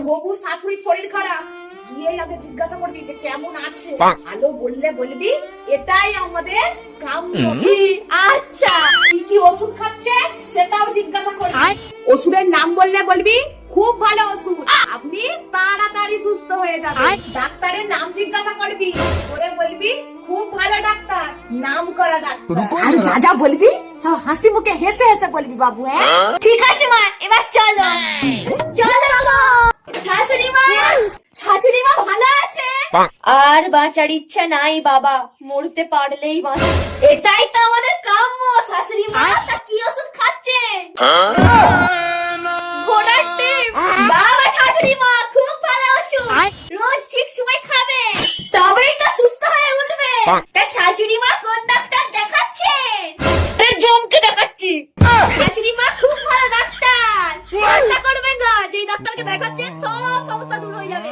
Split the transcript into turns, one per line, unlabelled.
হবু শাশুড়ির শরীর খারাপ, গিয়ে আগে জিজ্ঞাসা করবি যে কেমন আছে। ভালো বললে বলবি এটাই আমাদের কাম্য। আচ্ছা, কি কি ওষুধ খাচ্ছে সেটাও জিজ্ঞাসা করবি। ওষুধের নাম বললে বলবি খুব ভালো ওষুধ, আপনি তাড়াতাড়ি সুস্থ হয়ে যাবেন। ডাক্তারের নাম জিজ্ঞাসা করবি, করে বলবি খুব ভালো ডাক্তার, নাম করা ডাক্তার। আর যা যা বলবি সব হাসি মুখে হেসে হেসে বলবি বাবু। হ্যাঁ ঠিক আছে মা, এবার চলো চলো। শাশুড়ি মা, শাশুড়ি মা ভালো আছে?
আর বাঁচার ইচ্ছা নাই বাবা, মরতে পারলেই বাঁচি।
এটাই তো আমাদের কাম্য। শাশুড়ি মা তা কি ওষুধ খাচ্ছেন? ঘোড়ার ডিম। বাবা শাশুড়ি মা খুব ভালো ওষুধ, রোজ ঠিক সময় খাবে, তবেই তো সুস্থ হয়ে উঠবে। তা শাশুড়ি মা কোন ডাক্তার দেখাচ্ছেন?
জমকে দেখাচ্ছি।
শাশুড়ি মা খুব ভালো ডাক্তার, চিন্তা করবেন না, যে ডাক্তারকে দেখাচ্ছেন সব সমস্যা দূর হয়ে যাবে।